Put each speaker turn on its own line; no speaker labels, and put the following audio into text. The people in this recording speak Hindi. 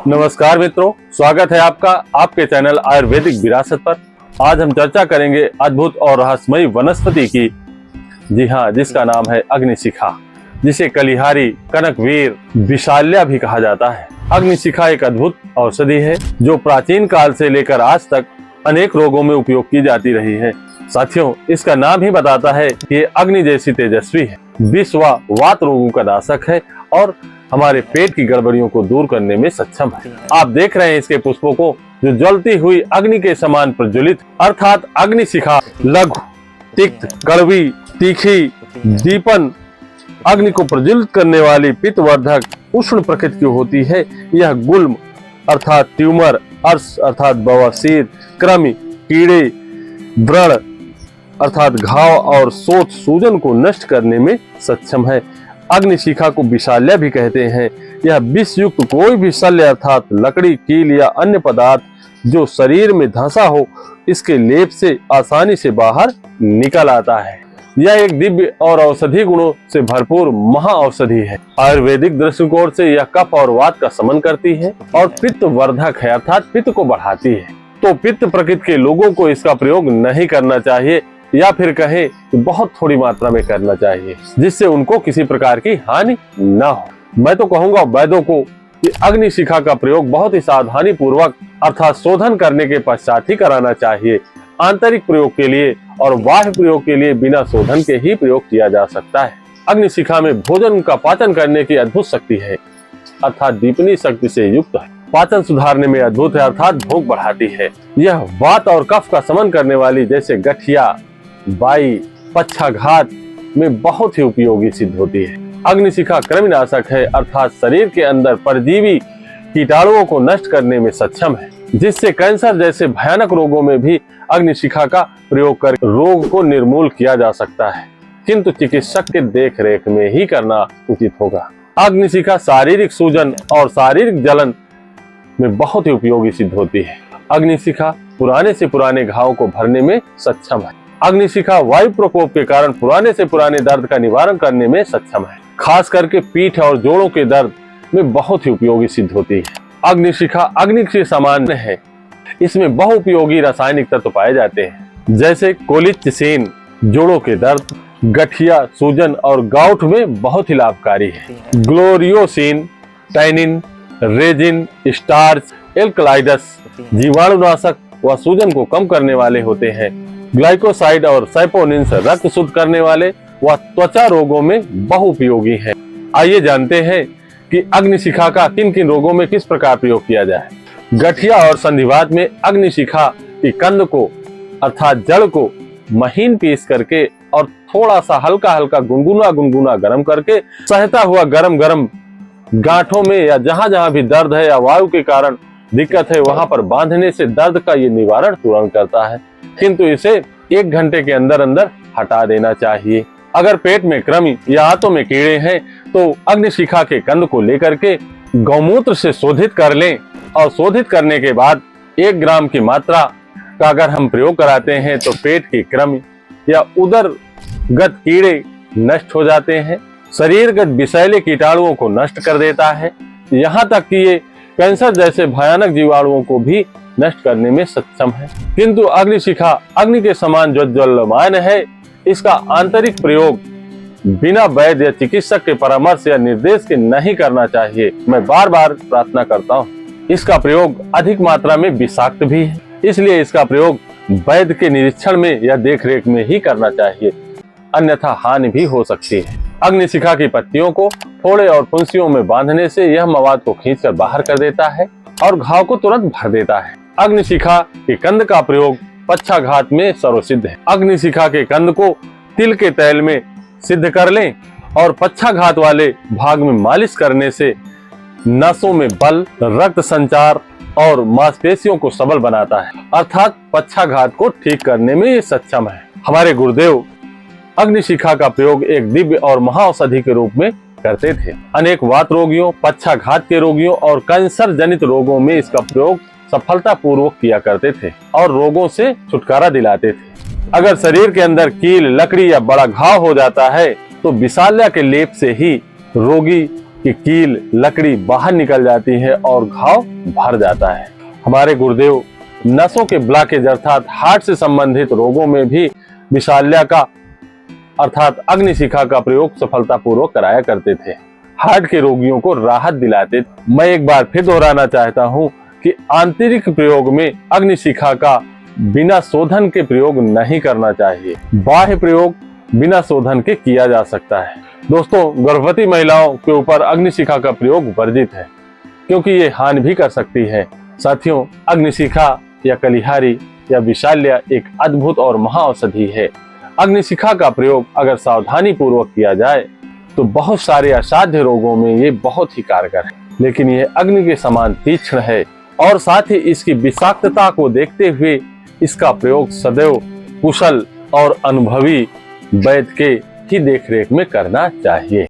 नमस्कार मित्रों, स्वागत है आपका आपके चैनल आयुर्वेदिक विरासत पर। आज हम चर्चा करेंगे अद्भुत और रहस्यमयी वनस्पति की। जी हाँ, जिसका नाम है अग्निशिखा, जिसे कलिहारी, कनकवीर, विशाल्या भी कहा जाता है। अग्निशिखा एक अद्भुत औषधि है जो प्राचीन काल से लेकर आज तक अनेक रोगों में उपयोग की जाती रही है। साथियों, इसका नाम ही बताता है कि ये अग्नि जैसी तेजस्वी है, विष व वात रोगों का नाशक है और हमारे पेट की गड़बड़ियों को दूर करने में सक्षम है। आप देख रहे हैं इसके पुष्पों को, जो जलती हुई अग्नि के समान प्रज्वलित, अर्थात अग्निशिखा लघु, तिक्त, कड़वी, तीखी, दीपन, अग्नि को प्रज्वलित करने वाली, पित्तवर्धक, उष्ण प्रकृति की होती है। यह गुल्म अर्थात ट्यूमर, अर्श अर्थात बवासीर, कृमि, कीड़े, व्रण अर्थात घाव और सोच, सूजन को नष्ट करने में सक्षम है। अग्निशिखा को विशाल्या भी कहते हैं। यह विष युक्त कोई भी शल्य अर्थात लकड़ी, कील या अन्य पदार्थ जो शरीर में धंसा हो, इसके लेप से आसानी से बाहर निकल आता है। यह एक दिव्य और औषधि गुणों से भरपूर महा औषधि है। आयुर्वेदिक दृष्टिकोण से यह कफ और वात का शमन करती है और पित्त वर्धक है, अर्थात पित्त को बढ़ाती है। तो पित्त प्रकृति के लोगों को इसका प्रयोग नहीं करना चाहिए, या फिर कहें कि बहुत थोड़ी मात्रा में करना चाहिए, जिससे उनको किसी प्रकार की हानि न हो। मैं तो कहूँगा वैद्यों को कि अग्निशिखा का प्रयोग बहुत ही सावधानी पूर्वक अर्थात शोधन करने के पश्चात ही कराना चाहिए। आंतरिक प्रयोग के लिए और बाह्य प्रयोग के लिए बिना शोधन के ही प्रयोग किया जा सकता है। अग्निशिखा में भोजन का पाचन करने की अद्भुत शक्ति है, अर्थात दीपनी शक्ति से युक्त है। पाचन सुधारने में अद्भुत है, अर्थात भूख बढ़ाती है। यह वात और कफ का शमन करने वाली, जैसे गठिया, बाई, पक्षाघात में बहुत ही उपयोगी सिद्ध होती है। अग्निशिखा कृमिनाशक है, अर्थात शरीर के अंदर परजीवी कीटाणुओं को नष्ट करने में सक्षम है, जिससे कैंसर जैसे भयानक रोगों में भी अग्निशिखा का प्रयोग कर रोग को निर्मूल किया जा सकता है, किंतु चिकित्सक के देख रेख में ही करना उचित होगा। अग्निशिखा शारीरिक सूजन और शारीरिक जलन में बहुत ही उपयोगी सिद्ध होती है। अग्निशिखा पुराने से पुराने घाव को भरने में सक्षम है। अग्निशिखा वायु प्रकोप के कारण पुराने से पुराने दर्द का निवारण करने में सक्षम है। खास करके पीठ और जोड़ों के दर्द में बहुत ही उपयोगी सिद्ध होती है। अग्निशिखा अग्नि के समान है। इसमें बहुउपयोगी रासायनिक तत्व पाए जाते हैं, जैसे कोलिचिसिन जोड़ों के दर्द, गठिया, सूजन और गाउठ में बहुत ही लाभकारी है। ग्लोरियोसिन, टैनिन, रेजिन, स्टार्च, एल्कलाइडस जीवाणुनाशक व सूजन को कम करने वाले होते हैं। ग्लाइकोसाइड और सैपोनिन्स रक्त शुद्ध करने वाले व त्वचा रोगों में बहुउपयोगी है। आइए जानते हैं कि अग्निशिखा का किन किन रोगों में किस प्रकार प्रयोग किया जाए। गठिया और संधिवात में अग्निशिखा की कंद को अर्थात जड़ को महीन पीस करके और थोड़ा सा हल्का हल्का गुनगुना गर्म करके, सहता हुआ गरम गांठों में या जहां जहां भी दर्द है या वायु के कारण दिक्कत है, वहां पर बांधने से दर्द का ये निवारण तुरंत करता है, किंतु इसे 1 घंटे के अंदर अंदर हटा देना चाहिए। अगर पेट में कृमि या आंतों में कीड़े हैं तो अग्निशिखा के कंद को लेकर के गौमूत्र से शोधित कर लें और शोधित करने के बाद 1 ग्राम की मात्रा का अगर हम प्रयोग कराते हैं तो पेट की कृमि या उदरगत कीड़े नष्ट हो जाते हैं। शरीरगत विषैले कीटाणुओं को नष्ट कर देता है। यहाँ तक कि ये कैंसर जैसे भयानक जीवाणुओं को भी नष्ट करने में सक्षम है। किंतु अग्निशिखा अग्नि के समान ज्वलमान है। इसका आंतरिक प्रयोग बिना वैद्य या चिकित्सक के परामर्श या निर्देश के नहीं करना चाहिए। मैं बार बार प्रार्थना करता हूँ। इसका प्रयोग अधिक मात्रा में विषाक्त भी है, इसलिए इसका प्रयोग वैद्य के निरीक्षण में या देखरेख में ही करना चाहिए, अन्यथा हानि भी हो सकती है। अग्निशिखा की पत्तियों को फोड़े और फुंसियों में बांधने से यह मवाद को खींचकर बाहर कर देता है और घाव को तुरंत भर देता है। अग्निशिखा के कंद का प्रयोग पक्षाघात में सर्वसिद्ध है। अग्निशिखा के कंद को तिल के तेल में सिद्ध कर लें और पक्षाघात वाले भाग में मालिश करने से नसों में बल, रक्त संचार और मांसपेशियों को सबल बनाता है, अर्थात पक्षाघात को ठीक करने में ये सक्षम है। हमारे गुरुदेव अग्निशिखा का प्रयोग एक दिव्य और महाऔषधि के रूप में करते थे। अनेक वात रोगियों, पक्षाघात के रोगियों और कैंसर जनित रोगों में इसका प्रयोग सफलता पूर्वक किया करते थे और रोगों से छुटकारा दिलाते थे। अगर शरीर के अंदर कील, लकड़ी या बड़ा घाव हो जाता है तो विशाल्या के लेप से ही रोगी कि कील लकड़ी बाहर निकल जाती है और घाव भर जाता है। हमारे गुरुदेव नसों के ब्लॉकेज अर्थात हार्ट से संबंधित रोगों में भी विशाल्या का अर्थात अग्निशिखा का प्रयोग सफलतापूर्वक कराया करते थे। हार्ट के रोगियों को राहत दिलाते थे। मैं एक बार फिर दोहराना चाहता हूं कि आंतरिक प्रयोग में अग्निशिखा का बिना शोधन के प्रयोग नहीं करना चाहिए। बाह्य प्रयोग बिना शोधन के किया जा सकता है। दोस्तों, गर्भवती महिलाओं के ऊपर अग्निशिखा का प्रयोग वर्जित है क्योंकि ये हानि भी कर सकती है। साथियों, अग्निशिखा या कलिहारी या विशाल्या एक अद्भुत और महाऔषधि है। अग्निशिखा का प्रयोग अगर सावधानी पूर्वक किया जाए तो बहुत सारे असाध्य रोगों में ये बहुत ही कारगर है, लेकिन ये अग्नि के समान तीक्ष्ण है और साथ ही इसकी विषाक्तता को देखते हुए इसका प्रयोग सदैव कुशल और अनुभवी वैद्य के ही देखरेख में करना चाहिए।